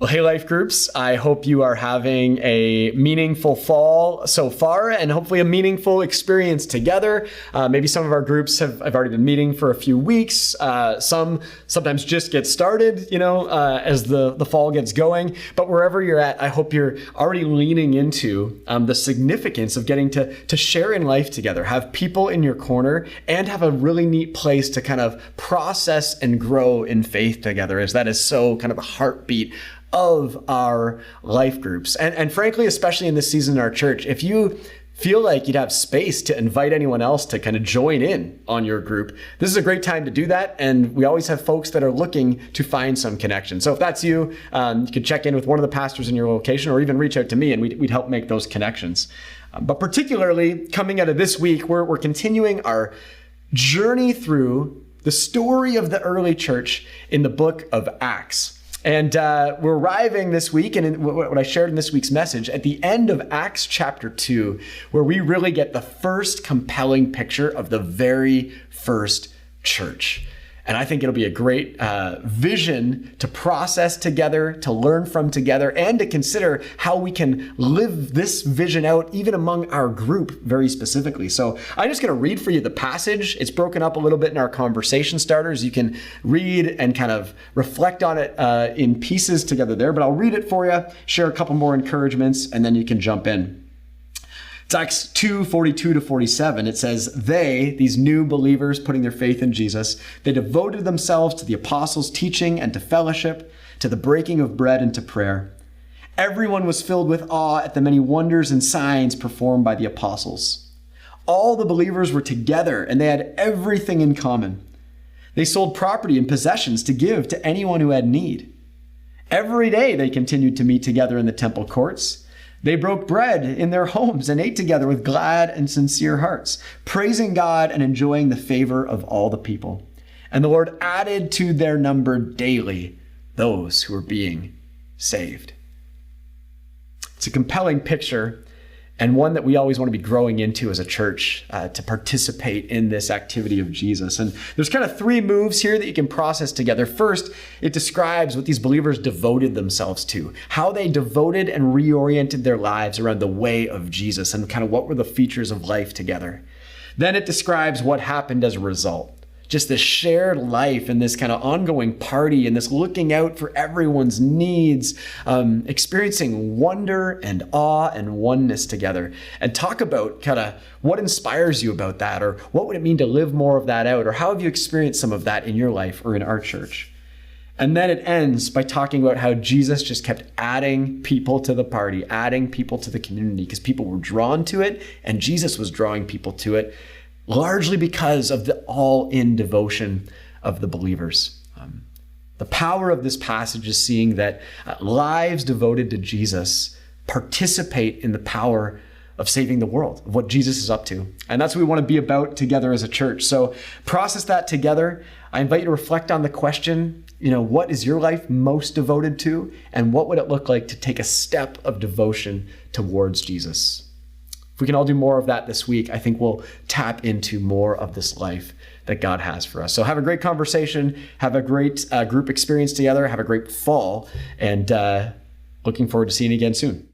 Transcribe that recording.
Well, hey, life groups, I hope you are having a meaningful fall so far and hopefully a meaningful experience together. Maybe some of our groups have already been meeting for a few weeks. Some sometimes just get started, as the fall gets going. But wherever you're at, I hope you're already leaning into the significance of getting to share in life together, have people in your corner, and have a really neat place to kind of process and grow in faith together, as that is so kind of a heartbeat of our life groups. And frankly, especially in this season in our church, if you feel like you'd have space to invite anyone else to kind of join in on your group, this is a great time to do that. And we always have folks that are looking to find some connection. So if that's you, you could check in with one of the pastors in your location or even reach out to me and we'd help make those connections. But particularly coming out of this week, we're continuing our journey through the story of the early church in the book of Acts. And we're arriving this week, and in what I shared in this week's message, at the end of Acts chapter 2, where we really get the first compelling picture of the very first church. And I think it'll be a great vision to process together, to learn from together, and to consider how we can live this vision out even among our group very specifically. So I'm just going to read for you the passage. It's broken up a little bit in our conversation starters. You can read and kind of reflect on it in pieces together there, but I'll read it for you, share a couple more encouragements, and then you can jump in. It's Acts 2:42-47. It says, these new believers putting their faith in Jesus, they devoted themselves to the apostles' teaching and to fellowship, to the breaking of bread and to prayer. Everyone was filled with awe at the many wonders and signs performed by the apostles. All the believers were together and they had everything in common. They sold property and possessions to give to anyone who had need. Every day they continued to meet together in the temple courts. They broke bread in their homes and ate together with glad and sincere hearts, praising God and enjoying the favor of all the people. And the Lord added to their number daily those who were being saved. It's a compelling picture and one that we always want to be growing into as a church to participate in this activity of Jesus. And there's kind of three moves here that you can process together. First, it describes what these believers devoted themselves to, how they devoted and reoriented their lives around the way of Jesus and kind of what were the features of life together. Then it describes what happened as a result. Just this shared life and this kind of ongoing party and this looking out for everyone's needs, experiencing wonder and awe and oneness together. And talk about kind of what inspires you about that, or what would it mean to live more of that out, or how have you experienced some of that in your life or in our church? And then it ends by talking about how Jesus just kept adding people to the party, adding people to the community, because people were drawn to it and Jesus was drawing people to it, largely because of the all-in devotion of the believers. The power of this passage is seeing that lives devoted to Jesus participate in the power of saving the world, of what Jesus is up to. And that's what we want to be about together as a church. So process that together. I invite you to reflect on the question, what is your life most devoted to? And what would it look like to take a step of devotion towards Jesus? If we can all do more of that this week, I think we'll tap into more of this life that God has for us. So have a great conversation, have a great group experience together, have a great fall, and looking forward to seeing you again soon.